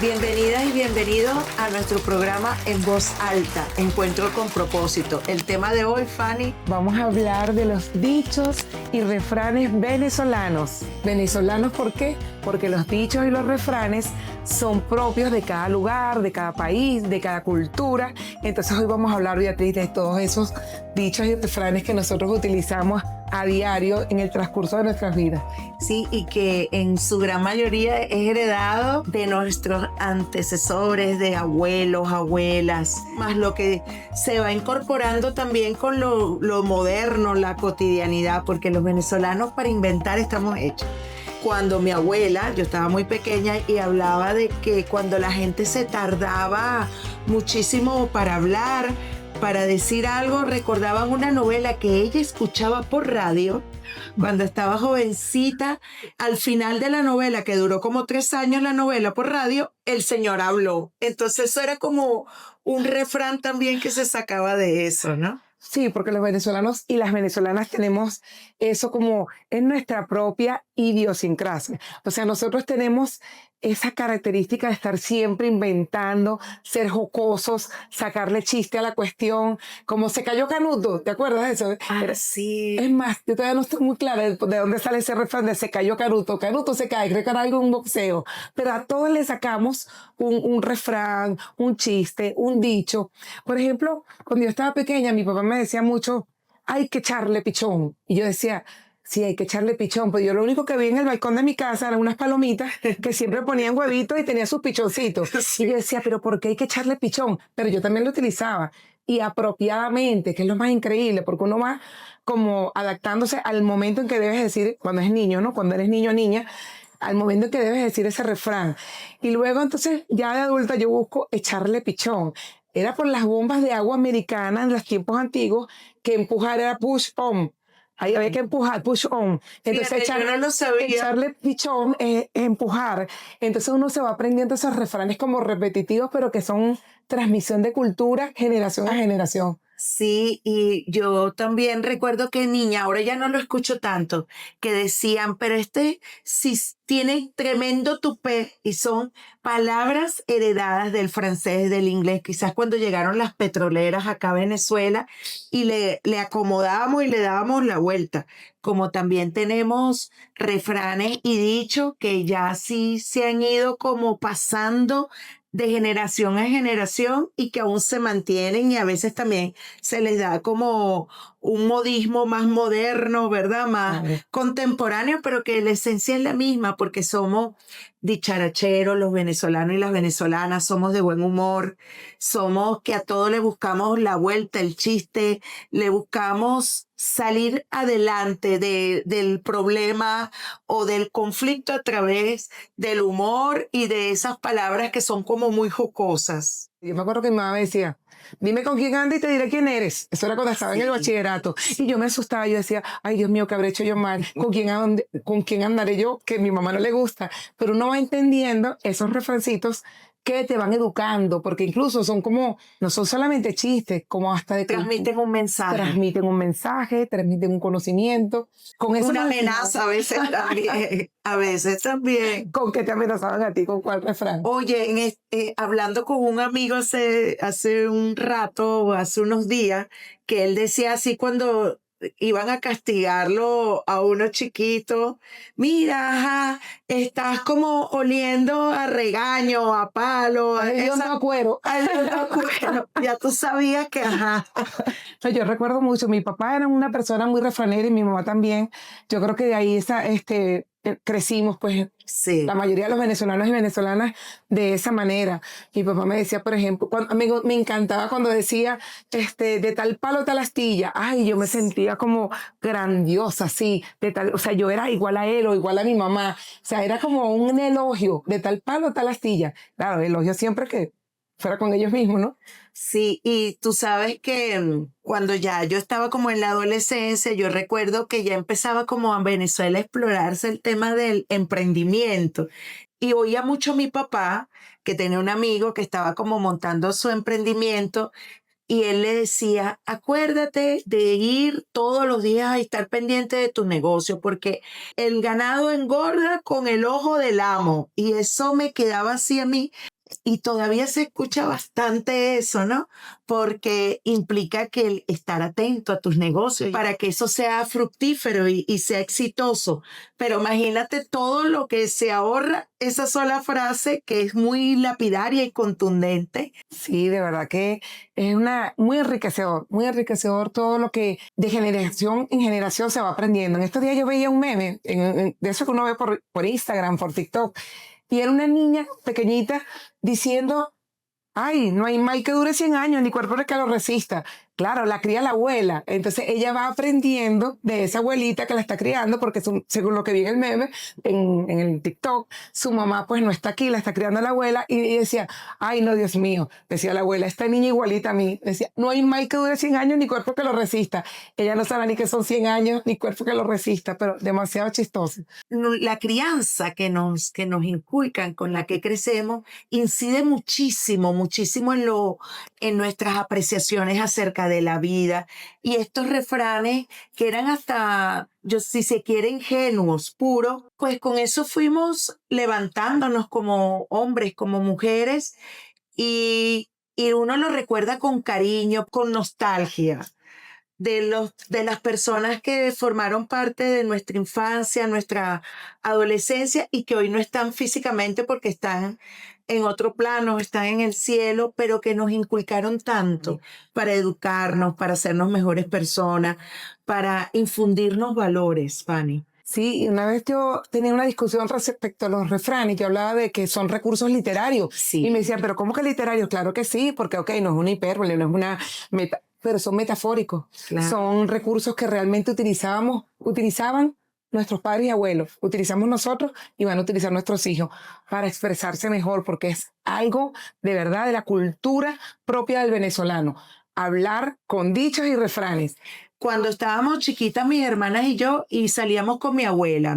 Bienvenidas y bienvenidos a nuestro programa En Voz Alta, Encuentro con Propósito. El tema de hoy, Fanny. Vamos a hablar de los dichos y refranes venezolanos. ¿Venezolanos por qué? Porque los dichos y los refranes son propios de cada lugar, de cada país, de cada cultura. Entonces hoy vamos a hablar, Beatriz, de todos esos dichos y refranes que nosotros utilizamos a diario en el transcurso de nuestras vidas. Sí, y que en su gran mayoría es heredado de nuestros antecesores, de abuelos, abuelas, más lo que se va incorporando también con lo moderno, la cotidianidad, porque los venezolanos para inventar estamos hechos. Cuando mi abuela, yo estaba muy pequeña y hablaba de que cuando la gente se tardaba muchísimo para hablar, para decir algo, recordaban una novela que ella escuchaba por radio cuando estaba jovencita. Al final de la novela, que duró como 3 años la novela por radio, el señor habló. Entonces eso era como un refrán también que se sacaba de eso, ¿no? Sí, porque los venezolanos y las venezolanas tenemos eso como en nuestra propia idiosincrasia. O sea, nosotros tenemos esa característica de estar siempre inventando, ser jocosos, sacarle chiste a la cuestión, como se cayó Canuto, ¿te acuerdas de eso? Sí. Es más, yo todavía no estoy muy clara de dónde sale ese refrán de se cayó Canuto. Canuto se cae, creo que era algo en un boxeo. Pero a todos le sacamos un refrán, un chiste, un dicho. Por ejemplo, cuando yo estaba pequeña, mi papá me decía mucho, hay que echarle pichón. Y yo decía, sí, hay que echarle pichón. Pues yo lo único que vi en el balcón de mi casa eran unas palomitas que siempre ponían huevitos y tenían sus pichoncitos. Y yo decía, pero ¿por qué hay que echarle pichón? Pero yo también lo utilizaba. Y apropiadamente, que es lo más increíble, porque uno va como adaptándose al momento en que debes decir, cuando es niño, ¿no? Cuando eres niño o niña, al momento en que debes decir ese refrán. Y luego entonces, ya de adulta, yo busco echarle pichón. Era por las bombas de agua americanas en los tiempos antiguos, que empujar era push on. Ahí había que empujar, push on. Entonces, Fíjate, yo no lo sabía. echarle pichón es empujar. Entonces uno se va aprendiendo esos refranes como repetitivos, pero que son transmisión de cultura generación a generación. Sí, y yo también recuerdo que niña, ahora ya no lo escucho tanto, que decían, pero sí tiene tremendo tupé, y son palabras heredadas del francés, del inglés. Quizás cuando llegaron las petroleras acá a Venezuela y le acomodábamos y le dábamos la vuelta. Como también tenemos refranes y dichos que ya sí se han ido como pasando de generación a generación y que aún se mantienen, y a veces también se les da como un modismo más moderno, ¿verdad? Más contemporáneo, pero que la esencia es la misma, porque somos dicharacheros, los venezolanos y las venezolanas, somos de buen humor, somos que a todo le buscamos la vuelta, el chiste, le buscamos salir adelante del problema o del conflicto a través del humor y de esas palabras que son como muy jocosas. Yo me acuerdo que mi mamá me decía, dime con quién andas y te diré quién eres. Eso era cuando estaba en el bachillerato. Y yo me asustaba, yo decía, ay Dios mío, ¿qué habré hecho yo mal? ¿Con quién andaré yo? Que a mi mamá no le gusta. Pero uno va entendiendo esos refrancitos que te van educando, porque incluso son como, no son solamente chistes, como hasta de... Transmiten un mensaje. Transmiten un mensaje, transmiten un conocimiento. Con eso una amenaza a veces también. A veces también. ¿Con qué te amenazaban a ti? ¿Con cuál refrán? Oye, hablando con un amigo hace un rato, hace unos días, que él decía así cuando iban a castigarlo a uno chiquito, mira, ajá, estás como oliendo a regaño, a palo, a no cuero. Ya tú sabías que, ajá. Yo recuerdo mucho, mi papá era una persona muy refranera y mi mamá también. Yo creo que de ahí crecimos, pues, sí, la mayoría de los venezolanos y venezolanas de esa manera. Mi papá me decía, por ejemplo, me encantaba cuando decía, de tal palo, tal astilla. Ay, yo me sentía como grandiosa, sí, o sea, yo era igual a él o igual a mi mamá. O sea, era como un elogio, de tal palo, tal astilla. Claro, elogio siempre que fuera con ellos mismos, ¿no? Sí, y tú sabes que cuando ya yo estaba como en la adolescencia, yo recuerdo que ya empezaba como en Venezuela a explorarse el tema del emprendimiento. Y oía mucho a mi papá, que tenía un amigo que estaba como montando su emprendimiento, y él le decía, acuérdate de ir todos los días a estar pendiente de tu negocio, porque el ganado engorda con el ojo del amo. Y eso me quedaba así a mí. Y todavía se escucha bastante eso, ¿no? Porque implica que el estar atento a tus negocios para que eso sea fructífero y sea exitoso. Pero imagínate todo lo que se ahorra esa sola frase que es muy lapidaria y contundente. Sí, de verdad que es muy enriquecedor todo lo que de generación en generación se va aprendiendo. En estos días yo veía un meme, de eso que uno ve por Instagram, por TikTok, y era una niña pequeñita diciendo: ay, no hay mal que dure 100 años, ni cuerpo que lo resista. Claro, la cría la abuela. Entonces ella va aprendiendo de esa abuelita que la está criando, porque según lo que vi en el meme, en el TikTok, su mamá pues no está aquí, la está criando la abuela. Y decía: ay, no, Dios mío, decía la abuela, esta niña igualita a mí. Decía: no hay mal que dure 100 años, ni cuerpo que lo resista. Ella no sabe ni que son 100 años, ni cuerpo que lo resista, pero demasiado chistoso. La crianza que nos inculcan, con la que crecemos, incide muchísimo, muchísimo en nuestras apreciaciones acerca de la vida. Y estos refranes que eran hasta, yo, si se quiere, ingenuos, puros, pues con eso fuimos levantándonos como hombres, como mujeres, y uno lo recuerda con cariño, con nostalgia de las personas que formaron parte de nuestra infancia, nuestra adolescencia y que hoy no están físicamente porque están en otro plano, están en el cielo, pero que nos inculcaron tanto para educarnos, para hacernos mejores personas, para infundirnos valores, Fanny. Sí, y una vez yo tenía una discusión respecto a los refranes, yo hablaba de que son recursos literarios. Sí. Y me decían: ¿pero cómo que literarios? Claro que sí, porque, ok, no es una hipérbole, no es una meta, pero son metafóricos. Claro. Son recursos que realmente utilizaban nuestros padres y abuelos, utilizamos nosotros y van a utilizar nuestros hijos para expresarse mejor, porque es algo de verdad de la cultura propia del venezolano. Hablar con dichos y refranes. Cuando estábamos chiquitas, mis hermanas y yo, y salíamos con mi abuela,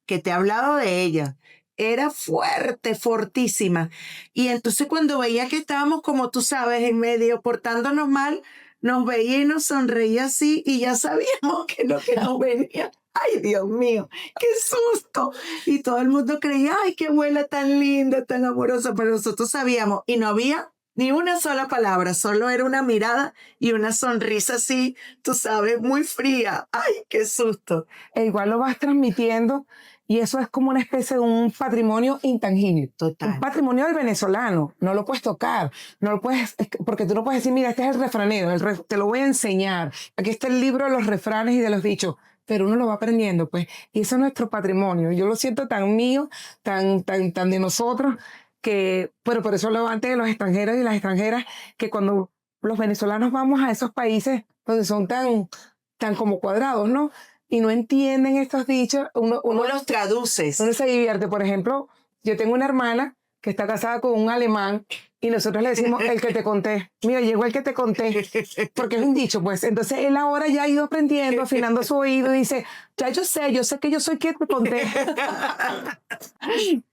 que te he hablado de ella, era fuerte, fortísima. Y entonces cuando veía que estábamos, como tú sabes, en medio portándonos mal, nos veía y nos sonreía así, y ya sabíamos que lo que nos venía. Ay, Dios mío, qué susto. Y todo el mundo creía: ay, qué abuela tan linda, tan amorosa. Pero nosotros sabíamos, y no había ni una sola palabra, solo era una mirada y una sonrisa así, tú sabes, muy fría. Ay, qué susto. E igual lo vas transmitiendo, y eso es como una especie de un patrimonio intangible. Total. Un patrimonio del venezolano. No lo puedes tocar, no lo puedes, porque tú no puedes decir: mira, este es el refranero, te lo voy a enseñar. Aquí está el libro de los refranes y de los dichos. Pero uno lo va aprendiendo, pues. Y eso es nuestro patrimonio. Yo lo siento tan mío, tan de nosotros, pero por eso lo antes de los extranjeros y las extranjeras, que cuando los venezolanos vamos a esos países donde son tan como cuadrados, ¿no? Y no entienden estos dichos, ¿Cómo los traduces? uno se divierte. Por ejemplo, yo tengo una hermana que está casada con un alemán y nosotros le decimos: el que te conté. Mira, llegó el que te conté, porque es un dicho, pues. Entonces él ahora ya ha ido aprendiendo, afinando su oído, y dice: ya yo sé que yo soy quien te conté.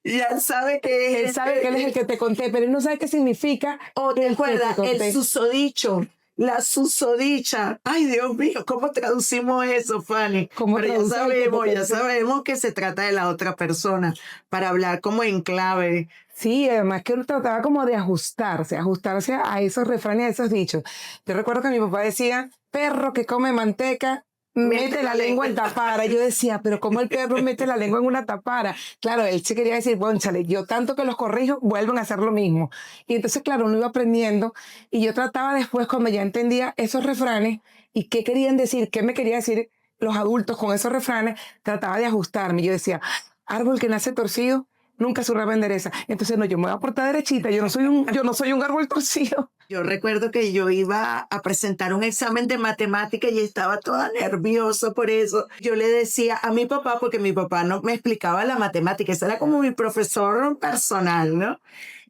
Ya él sabe que Él sabe que él es el que te conté, pero él no sabe qué significa. O te el que acuerdas, te el conté. susodicho, la susodicha. Ay, Dios mío, ¿cómo traducimos eso, Fanny? ¿Cómo Pero traduces el que te ya conté? sabemos que se trata de la otra persona para hablar como en clave. Sí, además que uno trataba como de ajustarse a esos refranes, a esos dichos. Yo recuerdo que mi papá decía: perro que come manteca, mete la lengua en tapara. Yo decía: pero ¿cómo el perro mete la lengua en una tapara? Claro, él se quería decir: bónchale, yo tanto que los corrijo, vuelven a hacer lo mismo. Y entonces, claro, uno iba aprendiendo, y yo trataba después, cuando ya entendía esos refranes y qué querían decir, qué me querían decir los adultos con esos refranes, trataba de ajustarme. Yo decía: árbol que nace torcido, nunca su rama endereza. Entonces, no, yo me voy a portar derechita, yo no soy un árbol torcido. Yo recuerdo que yo iba a presentar un examen de matemática y estaba toda nerviosa por eso. Yo le decía a mi papá, porque mi papá no me explicaba la matemática, ese era como mi profesor personal, ¿no?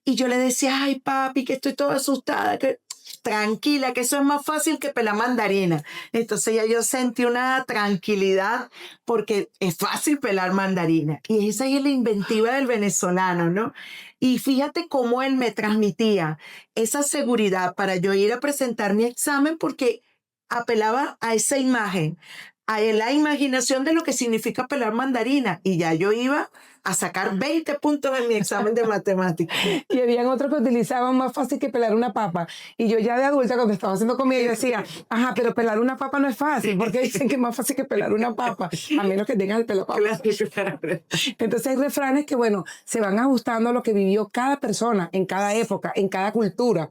Y yo le decía: ay, papi, que estoy toda asustada, que tranquila, que eso es más fácil que pelar mandarina. Entonces ya yo sentí una tranquilidad porque es fácil pelar mandarina. Y esa es la inventiva del venezolano, ¿no? Y fíjate cómo él me transmitía esa seguridad para yo ir a presentar mi examen, porque apelaba a esa imagen, a la imaginación de lo que significa pelar mandarina. Y ya yo iba a sacar 20 puntos en mi examen de matemáticas. Y habían otros que utilizaban más fácil que pelar una papa. Y yo ya de adulta, cuando estaba haciendo comida, yo decía, ajá, pero pelar una papa no es fácil, porque dicen que es más fácil que pelar una papa, a menos que tengas el pelo papa. Claro. Entonces hay refranes que, bueno, se van ajustando a lo que vivió cada persona en cada época, en cada cultura.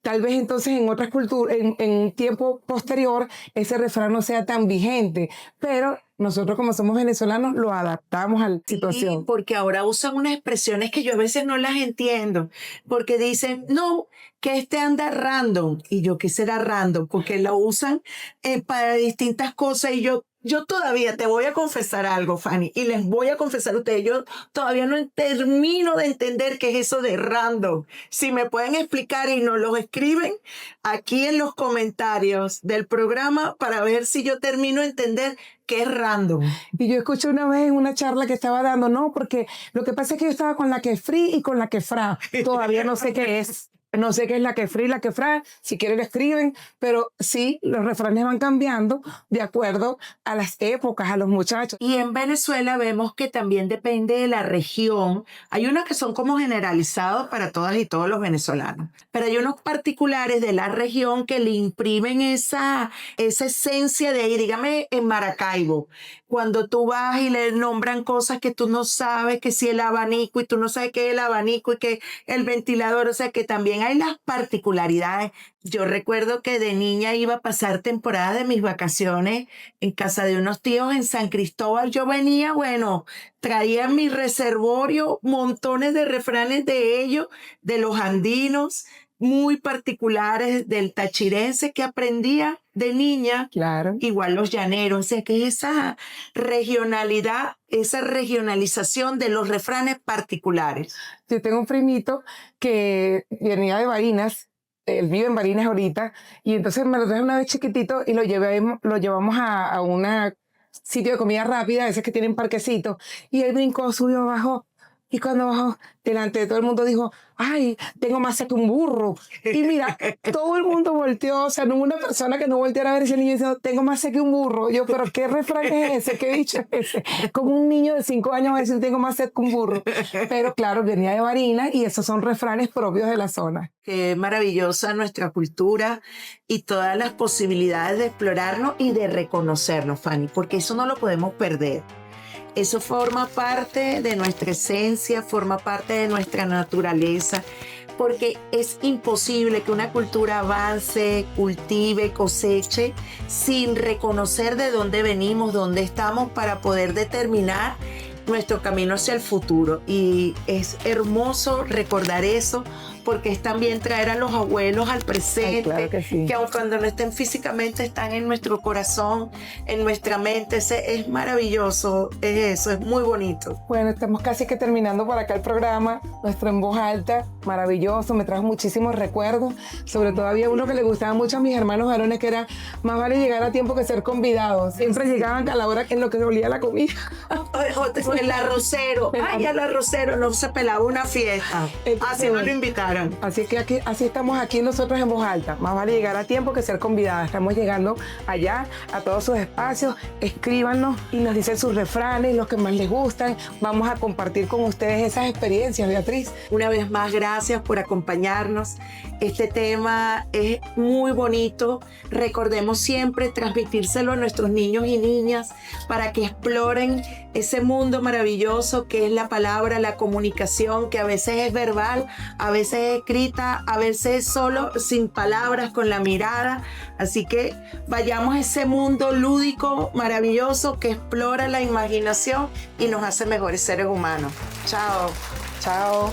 Tal vez entonces en otras culturas, en un tiempo posterior, ese refrán no sea tan vigente, pero nosotros como somos venezolanos lo adaptamos a la situación. Sí, porque ahora usan unas expresiones que yo a veces no las entiendo, porque dicen, no, que este anda random, y yo, ¿qué será random? Porque lo usan para distintas cosas, y yo todavía te voy a confesar algo, Fanny, y les voy a confesar a ustedes, yo todavía no termino de entender qué es eso de random. Si me pueden explicar y nos lo escriben aquí en los comentarios del programa para ver si yo termino de entender qué es random. Y yo escuché una vez en una charla que estaba dando, no, porque lo que pasa es que yo estaba con la que free y con la que fra. Todavía no sé qué es. No sé qué es la que free y la que fra. Si quieren lo escriben, pero sí, los refranes van cambiando de acuerdo a las épocas, a los muchachos. Y en Venezuela vemos que también depende de la región. Hay unos que son como generalizados para todas y todos los venezolanos, pero hay unos particulares de la región que le imprimen esa esencia de ahí. Dígame en Maracaibo, cuando tú vas y le nombran cosas que tú no sabes, que si el abanico y tú no sabes qué es el abanico y que el ventilador, o sea que también hay las particularidades. Yo recuerdo que de niña iba a pasar temporada de mis vacaciones en casa de unos tíos en San Cristóbal. Yo venía, bueno, traía en mi reservorio montones de refranes de ellos, de los andinos, muy particulares del tachirense que aprendía de niña. Claro. Igual los llaneros, o sea que esa regionalidad, esa regionalización de los refranes particulares. Yo tengo un primito que venía de Barinas, él vive en Barinas ahorita, y entonces me lo traje una vez chiquitito y lo llevamos a un sitio de comida rápida, esos que tienen parquecitos, y él brincó, subió, bajó, y cuando bajó, delante de todo el mundo dijo, ay, tengo más sed que un burro. Y mira, todo el mundo volteó, o sea, no hubo una persona que no volteara a ver ese niño diciendo, tengo más sed que un burro. Yo, pero ¿qué refrán es ese? ¿Qué dicho es ese? Como un niño de 5 años va a decir, tengo más sed que un burro. Pero claro, venía de Barinas y esos son refranes propios de la zona. Qué maravillosa nuestra cultura y todas las posibilidades de explorarnos y de reconocernos, Fanny, porque eso no lo podemos perder. Eso forma parte de nuestra esencia, forma parte de nuestra naturaleza, porque es imposible que una cultura avance, cultive, coseche, sin reconocer de dónde venimos, dónde estamos, para poder determinar nuestro camino hacia el futuro. Y es hermoso recordar eso, porque es también traer a los abuelos al presente. Ay, claro que sí. Que aun cuando no estén físicamente, están en nuestro corazón, en nuestra mente. Es maravilloso, es eso, es muy bonito. Bueno, estamos casi que terminando por acá el programa, nuestro En Voz Alta, maravilloso, me trajo muchísimos recuerdos, sobre todo había uno que le gustaba mucho a mis hermanos varones, que era, más vale llegar a tiempo que ser convidados. Siempre llegaban a la hora en lo que se olía la comida. El arrocero, ay, el arrocero, no se pelaba una fiesta, así no lo invitaron. Así que así estamos aquí nosotros en Voz Alta. Más vale llegar a tiempo que ser convidada. Estamos llegando allá a todos sus espacios. Escríbanos y nos dicen sus refranes, los que más les gustan. Vamos a compartir con ustedes esas experiencias, Beatriz. Una vez más, gracias por acompañarnos. Este tema es muy bonito. Recordemos siempre transmitírselo a nuestros niños y niñas para que exploren ese mundo maravilloso que es la palabra, la comunicación, que a veces es verbal, a veces es escrita, a veces es solo sin palabras, con la mirada. Así que vayamos a ese mundo lúdico, maravilloso, que explora la imaginación y nos hace mejores seres humanos. Chao. Chao.